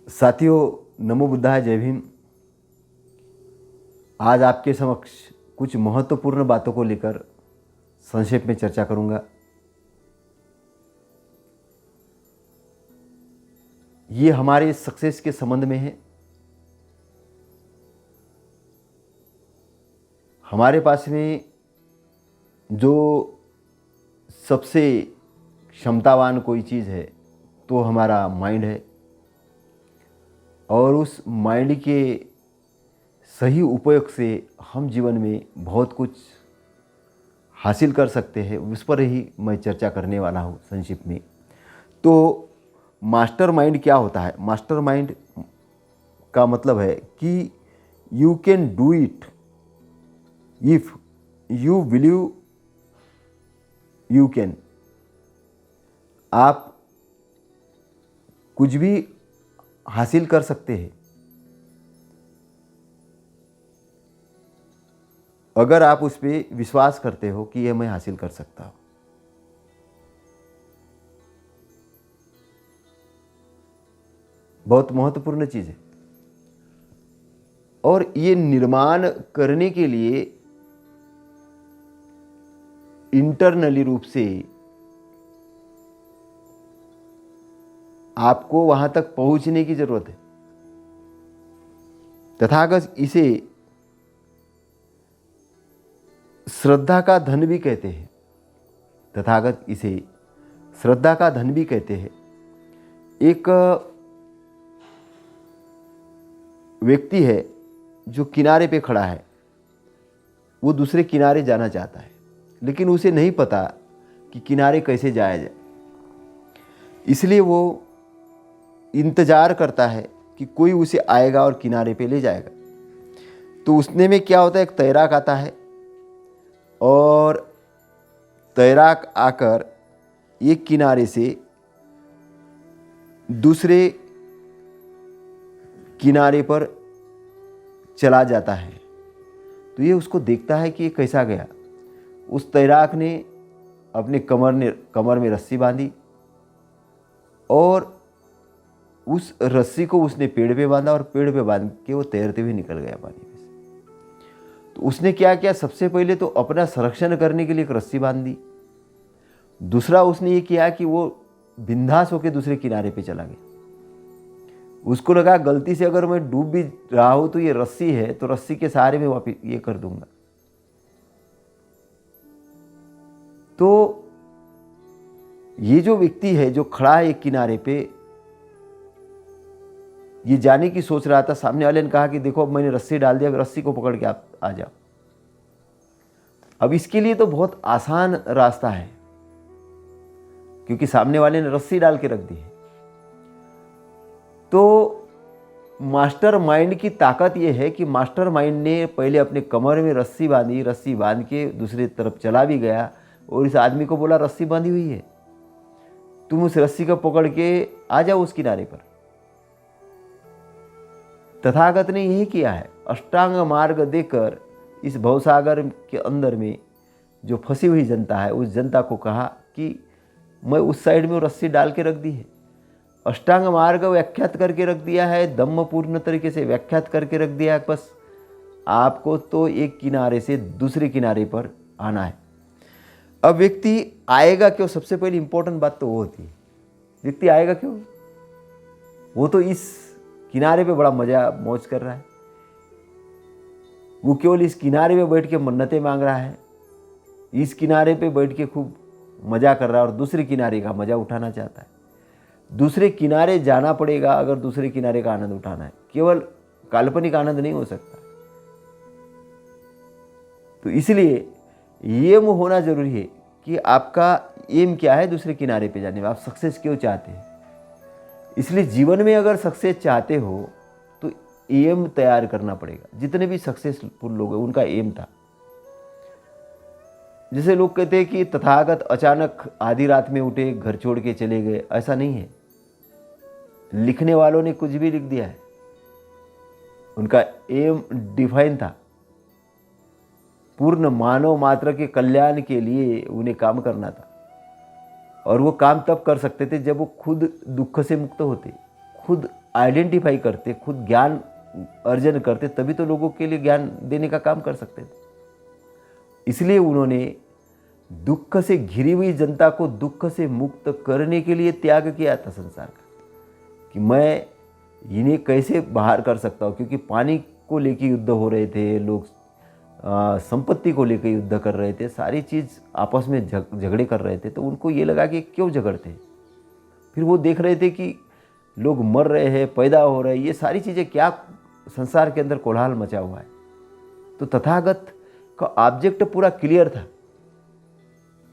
साथियों, नमो बुद्धाय, जय भीम। आज आपके समक्ष कुछ महत्वपूर्ण बातों को लेकर संक्षेप में चर्चा करूंगा। ये हमारे सक्सेस के संबंध में है। हमारे पास में जो सबसे क्षमतावान कोई चीज़ है तो हमारा माइंड है, और उस माइंड के सही उपयोग से हम जीवन में बहुत कुछ हासिल कर सकते हैं। उस पर ही मैं चर्चा करने वाला हूँ संक्षिप्त में। तो मास्टर माइंड क्या होता है? मास्टर माइंड का मतलब है कि you can do it if you believe you can. आप कुछ भी हासिल कर सकते हैं अगर आप उस पर विश्वास करते हो कि यह मैं हासिल कर सकता हूं। बहुत महत्वपूर्ण चीज़ है। और ये निर्माण करने के लिए इंटरनली रूप से आपको वहां तक पहुंचने की जरूरत है। तथागत इसे श्रद्धा का धन भी कहते हैं। तथागत इसे श्रद्धा का धन भी कहते हैं। एक व्यक्ति है जो किनारे पे खड़ा है, वो दूसरे किनारे जाना चाहता है, लेकिन उसे नहीं पता कि किनारे कैसे जाया जाए। इसलिए वो इंतज़ार करता है कि कोई उसे आएगा और किनारे पे ले जाएगा। तो उसने में क्या होता है, एक तैराक आता है और तैराक आकर एक किनारे से दूसरे किनारे पर चला जाता है। तो ये उसको देखता है कि ये कैसा गया। उस तैराक ने अपने कमर में रस्सी बांधी और उस रस्सी को उसने पेड़ पे बांधा और पेड़ पे बांध के वो तैरते हुए निकल गया पानी में से। तो उसने क्या किया, सबसे पहले तो अपना संरक्षण करने के लिए एक रस्सी बांध दी। दूसरा उसने ये किया कि वो बिंदास होकर दूसरे किनारे पे चला गया। उसको लगा गलती से अगर मैं डूब भी रहा हूं तो ये रस्सी है, तो रस्सी के सहारे में वापिस ये कर दूंगा। तो ये जो व्यक्ति है जो खड़ा है एक किनारे पे, ये जाने की सोच रहा था। सामने वाले ने कहा कि देखो अब मैंने रस्सी डाल दिया, रस्सी को पकड़ के आप आ जाओ। अब इसके लिए तो बहुत आसान रास्ता है, क्योंकि सामने वाले ने रस्सी डाल के रख दी है। तो मास्टर माइंड की ताकत यह है कि मास्टर माइंड ने पहले अपने कमर में रस्सी बांधी, रस्सी बांध के दूसरी तरफ चला भी गया और इस आदमी को बोला रस्सी बांधी हुई है, तुम उस रस्सी को पकड़ के आ जाओ उस किनारे पर। तथागत ने यही किया है। अष्टांग मार्ग देकर इस भवसागर के अंदर में जो फंसी हुई जनता है, उस जनता को कहा कि मैं उस साइड में रस्सी डाल के रख दी है। अष्टांग मार्ग व्याख्यात करके रख दिया है, धम्म पूर्ण तरीके से व्याख्यात करके रख दिया है। बस आपको तो एक किनारे से दूसरे किनारे पर आना है। अब व्यक्ति आएगा क्यों? सबसे पहली इंपॉर्टेंट बात तो वो होती है, व्यक्ति आएगा क्यों? वो तो इस किनारे पे बड़ा मजा मौज कर रहा है। वो केवल इस किनारे पे बैठ के मन्नतें मांग रहा है, इस किनारे पे बैठ के खूब मजा कर रहा है और दूसरे किनारे का मजा उठाना चाहता है। दूसरे किनारे जाना पड़ेगा अगर दूसरे किनारे का आनंद उठाना है। केवल काल्पनिक आनंद नहीं हो सकता। तो इसलिए एम होना जरूरी है कि आपका एम क्या है दूसरे किनारे पे जाने में, आप सक्सेस क्यों चाहते हैं। इसलिए जीवन में अगर सक्सेस चाहते हो तो एम तैयार करना पड़ेगा। जितने भी सक्सेसफुल लोग हैं उनका एम था। जैसे लोग कहते हैं कि तथागत अचानक आधी रात में उठे, घर छोड़ के चले गए, ऐसा नहीं है। लिखने वालों ने कुछ भी लिख दिया है, उनका एम डिफाइन था। पूर्ण मानव मात्र के कल्याण के लिए उन्हें काम करना था, और वो काम तब कर सकते थे जब वो खुद दुख से मुक्त होते, खुद आइडेंटिफाई करते, खुद ज्ञान अर्जन करते, तभी तो लोगों के लिए ज्ञान देने का काम कर सकते थे। इसलिए उन्होंने दुख से घिरी हुई जनता को दुख से मुक्त करने के लिए त्याग किया था संसार का, कि मैं इन्हें कैसे बाहर कर सकता हूँ। क्योंकि पानी को लेकर युद्ध हो रहे थे, लोग संपत्ति को लेकर युद्ध कर रहे थे, सारी चीज़ आपस में झगड़े कर रहे थे। तो उनको ये लगा कि क्यों झगड़ते हैं। फिर वो देख रहे थे कि लोग मर रहे हैं, पैदा हो रहे हैं, ये सारी चीज़ें क्या संसार के अंदर कोलाहल मचा हुआ है। तो तथागत का ऑब्जेक्ट पूरा क्लियर था,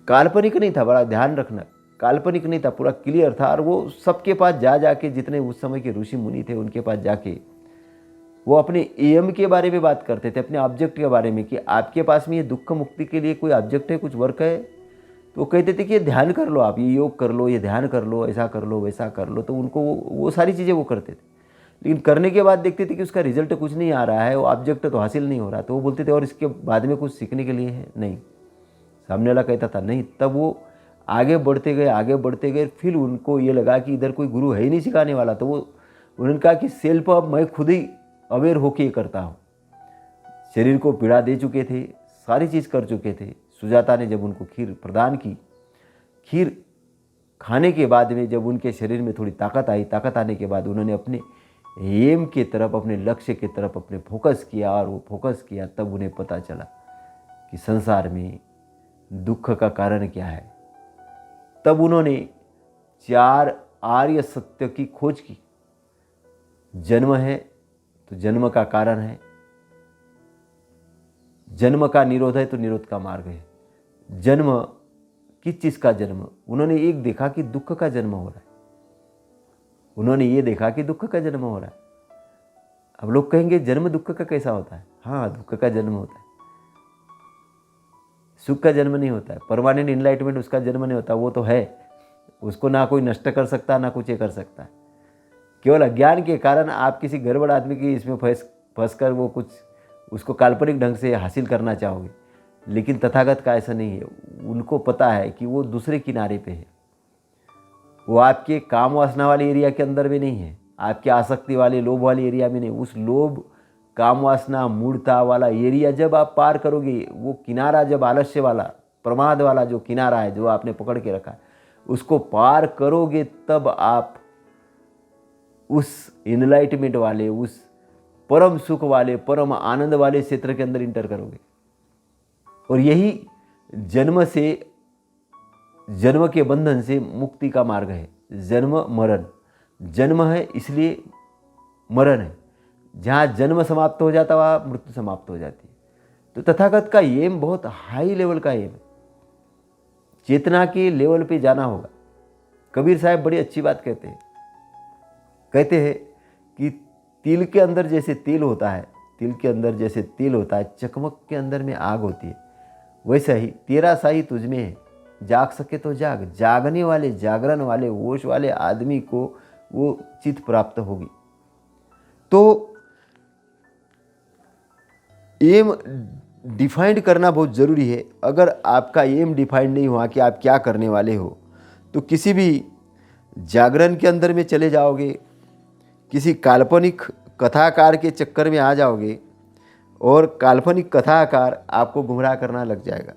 काल्पनिक नहीं था। बड़ा ध्यान रखना, काल्पनिक नहीं था, पूरा क्लियर था। और वो सबके पास जाके, जितने उस समय के ऋषि मुनि थे उनके पास जाके वो अपने एम के बारे में बात करते थे, अपने ऑब्जेक्ट के बारे में, कि आपके पास में ये दुख मुक्ति के लिए कोई ऑब्जेक्ट है, कुछ वर्क है। तो वो कहते थे कि ये ध्यान कर लो, आप ये योग कर लो, ये ध्यान कर लो, ऐसा कर लो, वैसा कर लो। तो उनको वो सारी चीज़ें वो करते थे, लेकिन करने के बाद देखते थे कि उसका रिजल्ट कुछ नहीं आ रहा है, वो ऑब्जेक्ट तो हासिल नहीं हो रहा। तो वो बोलते थे और इसके बाद में कुछ सीखने के लिए है नहीं। सामने वाला कहता था नहीं। तब वो आगे बढ़ते गए, आगे बढ़ते गए। फिर उनको ये लगा कि इधर कोई गुरु है ही नहीं सिखाने वाला। तो वो उन्होंने कहा कि सेल्फ अब मैं खुद ही अवेयर होके करता हूँ। शरीर को पीड़ा दे चुके थे, सारी चीज़ कर चुके थे। सुजाता ने जब उनको खीर प्रदान की, खीर खाने के बाद में जब उनके शरीर में थोड़ी ताकत आई, ताकत आने के बाद उन्होंने अपने एम के तरफ, अपने लक्ष्य के तरफ अपने फोकस किया। और वो फोकस किया, तब उन्हें पता चला कि संसार में दुख का कारण क्या है। तब उन्होंने 4 आर्य सत्य की खोज की। जन्म है तो जन्म का कारण है, जन्म का निरोध है तो निरोध का मार्ग है। जन्म किस चीज़ का जन्म? उन्होंने एक देखा कि दुख का जन्म हो रहा है। उन्होंने ये देखा कि दुख का जन्म हो रहा है। अब लोग कहेंगे जन्म दुख का कैसा होता है? हाँ, दुख का जन्म होता है, सुख का जन्म नहीं होता है। परमानेंट इनलाइटमेंट उसका जन्म नहीं होता, वो तो है, उसको ना कोई नष्ट कर सकता, ना कुछ ये कर सकता है। केवल अज्ञान के कारण आप किसी गड़बड़ आदमी की इसमें फंस कर वो कुछ उसको काल्पनिक ढंग से हासिल करना चाहोगे। लेकिन तथागत का ऐसा नहीं है। उनको पता है कि वो दूसरे किनारे पे है। वो आपके काम वासना वाले एरिया के अंदर भी नहीं है, आपके आसक्ति वाले लोभ वाले एरिया में नहीं। उस लोभ, काम वासना, मूढ़ता वाला एरिया जब आप पार करोगे, वो किनारा जब आलस्य वाला, प्रमाद वाला जो किनारा है, जो आपने पकड़ के रखा है, उसको पार करोगे, तब आप उस इनलाइटमेंट वाले, उस परम सुख वाले, परम आनंद वाले क्षेत्र के अंदर इंटर करोगे। और यही जन्म से, जन्म के बंधन से मुक्ति का मार्ग है। जन्म मरण, जन्म है इसलिए मरण है। जहाँ जन्म समाप्त हो जाता वहाँ मृत्यु समाप्त हो जाती है। तो तथागत का एम बहुत हाई लेवल का एम है, चेतना के लेवल पे जाना होगा। कबीर साहब बड़ी अच्छी बात कहते हैं कि तिल के अंदर जैसे तेल होता है, तिल के अंदर जैसे तेल होता है, चकमक के अंदर में आग होती है, वैसा ही तेरा साई तुझ में है, जाग सके तो जाग। जागने वाले, जागरण वाले, होश वाले आदमी को वो चित प्राप्त होगी। तो एम डिफाइंड करना बहुत ज़रूरी है। अगर आपका एम डिफाइंड नहीं हुआ कि आप क्या करने वाले हो, तो किसी भी जागरण के अंदर में चले जाओगे, किसी काल्पनिक कथाकार के चक्कर में आ जाओगे, और काल्पनिक कथाकार आपको गुमराह करना लग जाएगा।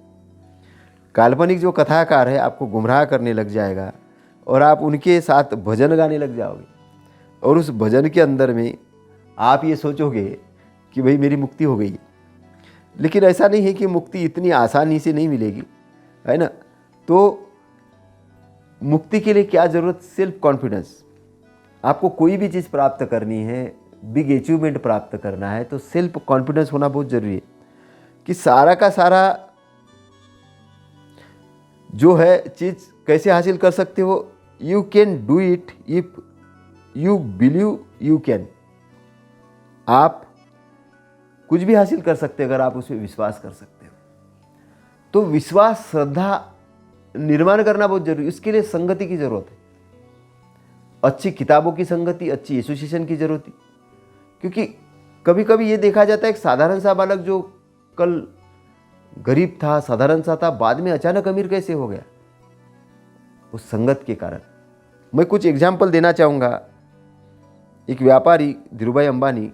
काल्पनिक जो कथाकार है आपको गुमराह करने लग जाएगा, और आप उनके साथ भजन गाने लग जाओगे। और उस भजन के अंदर में आप ये सोचोगे कि भाई मेरी मुक्ति हो गई। लेकिन ऐसा नहीं है कि मुक्ति इतनी आसानी से नहीं मिलेगी, है ना। तो मुक्ति के लिए क्या ज़रूरत? Self confidence. आपको कोई भी चीज़ प्राप्त करनी है, बिग अचीवमेंट प्राप्त करना है, तो सेल्फ कॉन्फिडेंस होना बहुत ज़रूरी है कि सारा का सारा जो है चीज़ कैसे हासिल कर सकते हो। You can do it if you believe you can. आप कुछ भी हासिल कर सकते हैं अगर आप उसमें विश्वास कर सकते हो। तो विश्वास, श्रद्धा निर्माण करना बहुत जरूरी है। इसके लिए संगति की जरूरत है, अच्छी किताबों की संगति, अच्छी एसोसिएशन की जरूरत है। क्योंकि कभी कभी ये देखा जाता है एक साधारण सा बालक जो कल गरीब था, साधारण सा था, बाद में अचानक अमीर कैसे हो गया? उस संगत के कारण। मैं कुछ एग्जाम्पल देना चाहूँगा एक व्यापारी धीरूभाई अंबानी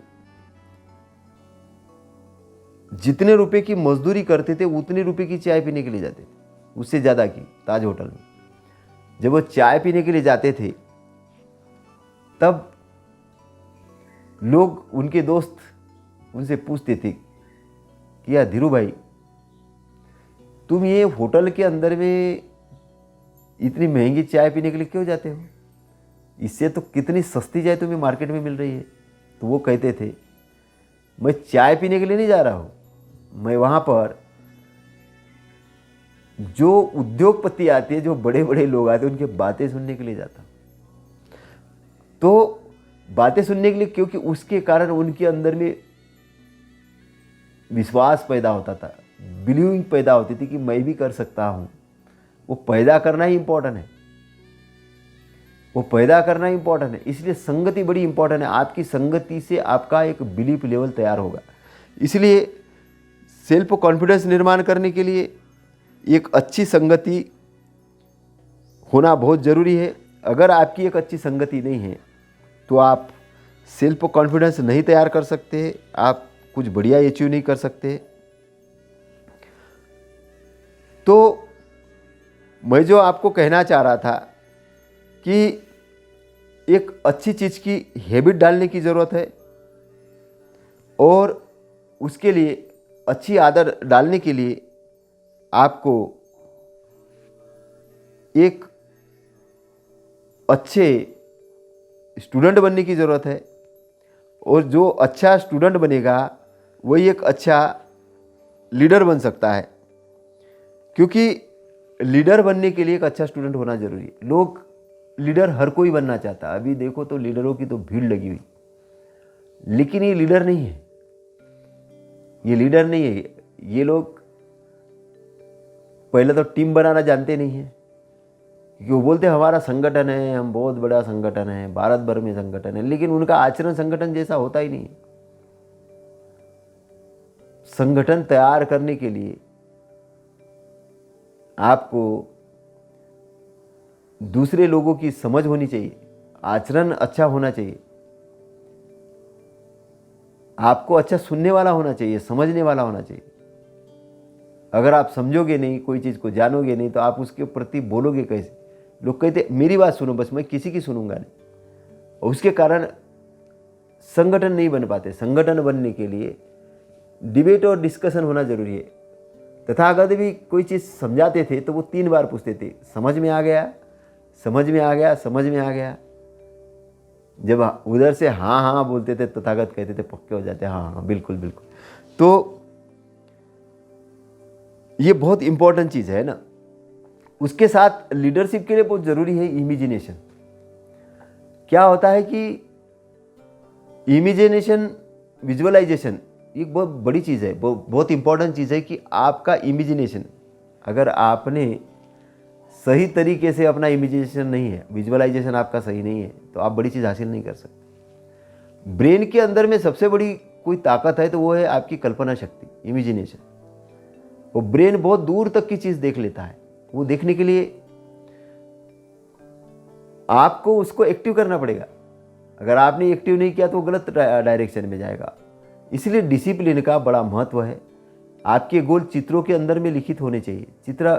जितने रुपए की मजदूरी करते थे उतने रुपए की चाय पीने के लिए जाते थे, उससे ज़्यादा की ताज होटल में। जब वो चाय पीने के लिए जाते थे तब लोग, उनके दोस्त उनसे पूछते थे कि यार धीरू भाई, तुम ये होटल के अंदर में इतनी महंगी चाय पीने के लिए क्यों जाते हो? इससे तो कितनी सस्ती चाय तुम्हें मार्केट में मिल रही है। तो वो कहते थे, मैं चाय पीने के लिए नहीं जा रहा हूँ, मैं वहाँ पर जो उद्योगपति आते हैं, जो बड़े बड़े लोग आते हैं, उनके बातें सुनने के लिए जाता हूँ। तो बातें सुनने के लिए, क्योंकि उसके कारण उनके अंदर में विश्वास पैदा होता था, बिलीविंग पैदा होती थी कि मैं भी कर सकता हूँ। वो पैदा करना ही इम्पोर्टेंट है, वो पैदा करना ही इम्पोर्टेंट है। इसलिए संगति बड़ी इम्पोर्टेंट है। आपकी संगति से आपका एक बिलीफ लेवल तैयार होगा। इसलिए सेल्फ कॉन्फिडेंस निर्माण करने के लिए एक अच्छी संगति होना बहुत ज़रूरी है। अगर आपकी एक अच्छी संगति नहीं है तो आप सेल्फ कॉन्फिडेंस नहीं तैयार कर सकते, आप कुछ बढ़िया अचीव नहीं कर सकते। तो मैं जो आपको कहना चाह रहा था कि एक अच्छी चीज़ की हैबिट डालने की ज़रूरत है, और उसके लिए अच्छी आदत डालने के लिए आपको एक अच्छे स्टूडेंट बनने की ज़रूरत है। और जो अच्छा स्टूडेंट बनेगा वही एक अच्छा लीडर बन सकता है, क्योंकि लीडर बनने के लिए एक अच्छा स्टूडेंट होना ज़रूरी है। लोग, लीडर हर कोई बनना चाहता है। अभी देखो तो लीडरों की तो भीड़ लगी हुई, लेकिन ये लीडर नहीं है, ये लीडर नहीं है। ये लोग पहले तो टीम बनाना जानते नहीं हैं, क्योंकि वो बोलते हैं हमारा संगठन है, हम बहुत बड़ा संगठन है, भारत भर में संगठन है, लेकिन उनका आचरण संगठन जैसा होता ही नहीं है। संगठन तैयार करने के लिए आपको दूसरे लोगों की समझ होनी चाहिए, आचरण अच्छा होना चाहिए, आपको अच्छा सुनने वाला होना चाहिए, समझने वाला होना चाहिए। अगर आप समझोगे नहीं, कोई चीज़ को जानोगे नहीं, तो आप उसके प्रति बोलोगे कैसे? लोग कहते मेरी बात सुनो बस, मैं किसी की सुनूंगा नहीं, और उसके कारण संगठन नहीं बन पाते। संगठन बनने के लिए डिबेट और डिस्कशन होना जरूरी है। तथागत भी कोई चीज़ समझाते थे तो वो 3 बार पूछते थे, समझ में आ गया, समझ में आ गया, समझ में आ गया। जब उधर से हाँ हाँ बोलते थे, तथागत कहते थे पक्के हो जाते, हाँ हाँ बिल्कुल बिल्कुल। तो ये बहुत इंपॉर्टेंट चीज़ है ना। उसके साथ लीडरशिप के लिए बहुत ज़रूरी है इमेजिनेशन। क्या होता है कि इमेजिनेशन, विजुअलाइजेशन एक बहुत बड़ी चीज़ है, बहुत इंपॉर्टेंट चीज़ है कि आपका इमेजिनेशन, अगर आपने सही तरीके से अपना इमेजिनेशन नहीं है, विजुअलाइजेशन आपका सही नहीं है, तो आप बड़ी चीज़ हासिल नहीं कर सकते। ब्रेन के अंदर में सबसे बड़ी कोई ताकत है तो वो है आपकी कल्पना शक्ति, इमेजिनेशन। वो ब्रेन बहुत दूर तक की चीज़ देख लेता है। वो देखने के लिए आपको उसको एक्टिव करना पड़ेगा। अगर आपने एक्टिव नहीं किया तो वो गलत डायरेक्शन में जाएगा। इसलिए डिसिप्लिन का बड़ा महत्व है। आपके गोल चित्रों के अंदर में लिखित होने चाहिए। चित्र,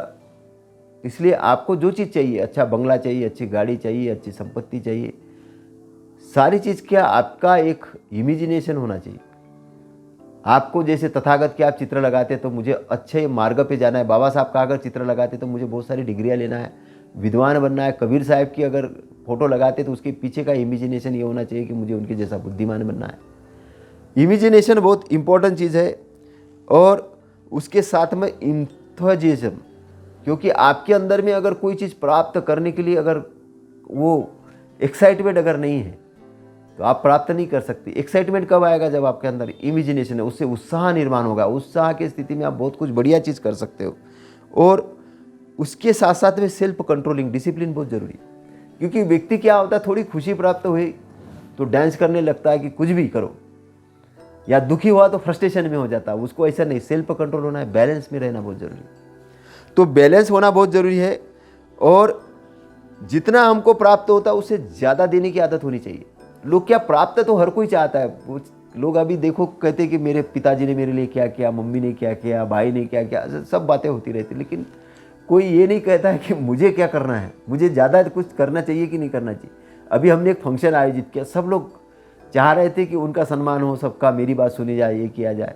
इसलिए आपको जो चीज़ चाहिए, अच्छा बंगला चाहिए, अच्छी गाड़ी चाहिए, अच्छी संपत्ति चाहिए, सारी चीज़ क्या आपका एक इमेजिनेशन होना चाहिए। आपको जैसे तथागत के आप चित्र लगाते तो मुझे अच्छे मार्ग पे जाना है, बाबा साहब का अगर चित्र लगाते तो मुझे बहुत सारी डिग्रियां लेना है, विद्वान बनना है, कबीर साहब की अगर फोटो लगाते तो उसके पीछे का इमेजिनेशन ये होना चाहिए कि मुझे उनके जैसा बुद्धिमान बनना है। इमेजिनेशन बहुत इंपॉर्टेंट चीज़ है। और उसके साथ में इंथुजियाज्म, क्योंकि आपके अंदर में अगर कोई चीज़ प्राप्त करने के लिए अगर वो एक्साइटमेंट अगर नहीं है तो आप प्राप्त नहीं कर सकते। एक्साइटमेंट कब आएगा? जब आपके अंदर इमेजिनेशन है, उससे उत्साह निर्माण होगा। उत्साह की स्थिति में आप बहुत कुछ बढ़िया चीज़ कर सकते हो। और उसके साथ साथ में सेल्फ कंट्रोलिंग, डिसिप्लिन बहुत ज़रूरी है। क्योंकि व्यक्ति क्या होता है, थोड़ी खुशी प्राप्त हुई तो डांस करने लगता है कि कुछ भी करो, या दुखी हुआ तो फ्रस्ट्रेशन में हो जाता है। उसको ऐसा नहीं, सेल्फ कंट्रोल होना है, बैलेंस में रहना बहुत ज़रूरी है। तो बैलेंस होना बहुत ज़रूरी है। और जितना हमको प्राप्त होता है उससे ज़्यादा देने की आदत होनी चाहिए। लोग क्या, प्राप्त तो हर कोई चाहता है। वो लोग अभी देखो कहते हैं कि मेरे पिताजी ने मेरे लिए क्या किया, मम्मी ने क्या किया, भाई ने क्या किया, सब बातें होती रहती, लेकिन कोई ये नहीं कहता है कि मुझे क्या करना है, मुझे ज़्यादा कुछ करना चाहिए कि नहीं करना चाहिए। अभी हमने एक फंक्शन आयोजित किया, सब लोग चाह रहे थे कि उनका सम्मान हो, सबका, मेरी बात सुनी जाए, ये किया जाए,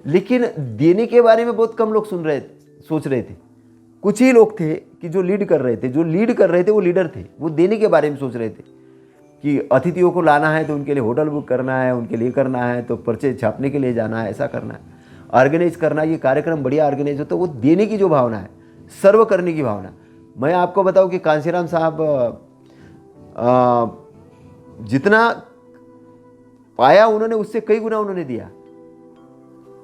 लेकिन देने के बारे में बहुत कम लोग सोच रहे थे। कुछ ही लोग थे कि जो लीड कर रहे थे, वो लीडर थे, वो देने के बारे में सोच रहे थे कि अतिथियों को लाना है तो उनके लिए होटल बुक करना है, उनके लिए करना है तो पर्चे छापने के लिए जाना है, ऐसा करना है, ऑर्गेनाइज करना है, ये कार्यक्रम बढ़िया ऑर्गेनाइज हो। तो वो देने की जो भावना है, सर्व करने की भावना। मैं आपको बताऊं कि कांशीराम साहब जितना पाया उन्होंने, उससे कई गुना उन्होंने दिया।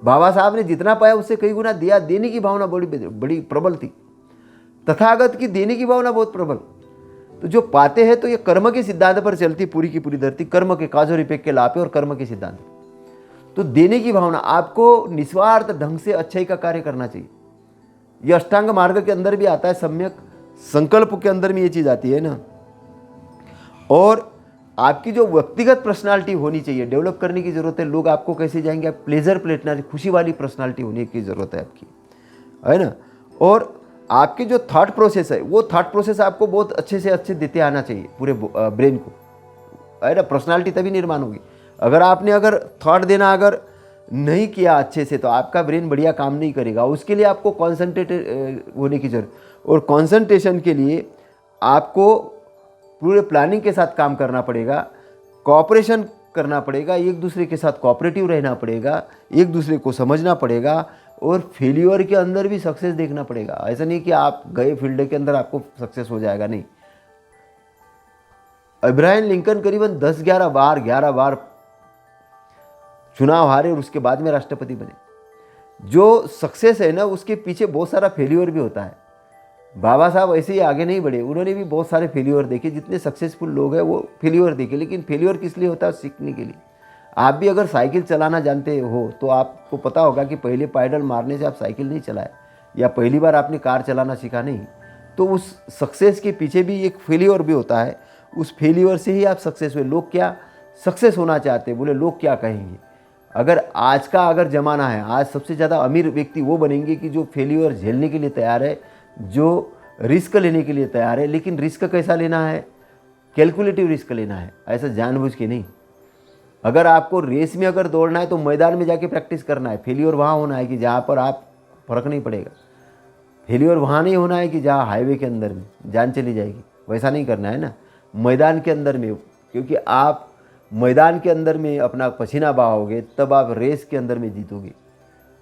बाबा साहब ने जितना पाया उससे कई गुना दिया। देने की भावना बड़ी प्रबल थी। तथागत की देने की भावना बहुत प्रबल। तो जो पाते हैं तो ये कर्म के सिद्धांत पर चलती पूरी की पूरी धरती, कर्म के काजो रिपेक के लापे और कर्म के सिद्धांत। तो देने की भावना, आपको निस्वार्थ ढंग से अच्छाई का कार्य करना चाहिए। ये अष्टांग मार्ग के अंदर भी आता है, सम्यक संकल्प के अंदर भी ये चीज आती है ना। और आपकी जो व्यक्तिगत पर्सनालिटी होनी चाहिए, डेवलप करने की जरूरत है। लोग आपको कैसे जाएंगे, आप प्लेजर प्लेटनर, खुशी वाली पर्सनालिटी होने की जरूरत है आपकी, है ना। और आपके जो थॉट प्रोसेस है, वो थॉट प्रोसेस आपको बहुत अच्छे से अच्छे देते आना चाहिए पूरे ब्रेन को, है ना। पर्सनालिटी तभी निर्माण होगी। अगर थॉट देना अगर नहीं किया अच्छे से, तो आपका ब्रेन बढ़िया काम नहीं करेगा। उसके लिए आपको कॉन्सेंट्रेट होने की जरूरत, और कॉन्सेंट्रेशन के लिए आपको पूरे प्लानिंग के साथ काम करना पड़ेगा, कोऑपरेशन करना पड़ेगा, एक दूसरे के साथ कोऑपरेटिव रहना पड़ेगा, एक दूसरे को समझना पड़ेगा, और फेल्यूर के अंदर भी सक्सेस देखना पड़ेगा। ऐसा नहीं कि आप गए फील्ड के अंदर आपको सक्सेस हो जाएगा, नहीं। अब्राहम लिंकन करीबन 11 बार चुनाव हारे और उसके बाद में राष्ट्रपति बने। जो सक्सेस है ना, उसके पीछे बहुत सारा फेल्यूर भी होता है। बाबा साहब ऐसे ही आगे नहीं बढ़े, उन्होंने भी बहुत सारे फेल्यूर देखे। जितने सक्सेसफुल लोग हैं वो फेल्यूर देखे, लेकिन फेल्यूर किस लिए होता है, सीखने के लिए। आप भी अगर साइकिल चलाना जानते हो तो आपको पता होगा कि पहले पैडल मारने से आप साइकिल नहीं चलाए, या पहली बार आपने कार चलाना सीखा नहीं। तो उस सक्सेस के पीछे भी एक फेल्यूर भी होता है, उस फेल्यूर से ही आप सक्सेस हुए। लोग क्या सक्सेस होना चाहते हैं, बोले लोग क्या कहेंगे। आज का ज़माना है, आज सबसे ज़्यादा अमीर व्यक्ति वो बनेंगे कि जो फेल्यूर झेलने के लिए तैयार है, जो रिस्क लेने के लिए तैयार है। लेकिन रिस्क कैसा लेना है, कैलकुलेटिव रिस्क लेना है, ऐसा जानबूझ के नहीं। अगर आपको रेस में अगर दौड़ना है तो मैदान में जाके प्रैक्टिस करना है। फेल्योर वहाँ होना है कि जहाँ पर आप फर्क नहीं पड़ेगा। फेल्योर वहाँ नहीं होना है कि जहाँ हाईवे के अंदर में जान चली जाएगी, वैसा नहीं करना है ना। मैदान के अंदर में, क्योंकि आप मैदान के अंदर में अपना पसीना बहाओगे तब आप रेस के अंदर में जीतोगे।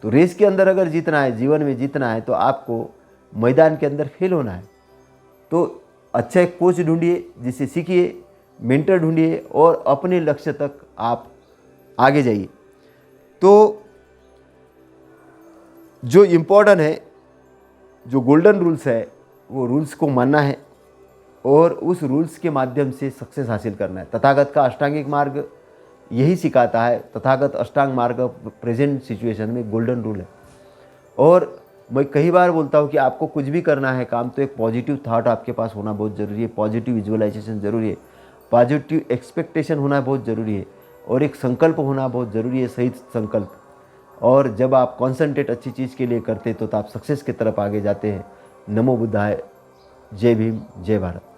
तो रेस के अंदर अगर जीतना है, जीवन में जीतना है, तो आपको मैदान के अंदर फेल होना है। तो अच्छा एक कोच ढूंढिए, जिससे सीखिए, मेंटर ढूंढिए, और अपने लक्ष्य तक आप आगे जाइए। तो जो इम्पोर्टेंट है, जो गोल्डन रूल्स है, वो रूल्स को मानना है और उस रूल्स के माध्यम से सक्सेस हासिल करना है। तथागत का अष्टांगिक मार्ग यही सिखाता है। तथागत अष्टांग मार्ग प्रेजेंट सिचुएशन में गोल्डन रूल है। और मैं कई बार बोलता हूँ कि आपको कुछ भी करना है काम, तो एक पॉजिटिव थॉट आपके पास होना बहुत ज़रूरी है, पॉजिटिव विजुअलाइजेशन ज़रूरी है, पॉजिटिव एक्सपेक्टेशन होना बहुत ज़रूरी है, और एक संकल्प होना बहुत ज़रूरी है, सही संकल्प। और जब आप कॉन्सेंट्रेट अच्छी चीज़ के लिए करते तो आप सक्सेस की तरफ आगे जाते हैं। नमो बुद्धाय। जय भीम, जय भारत।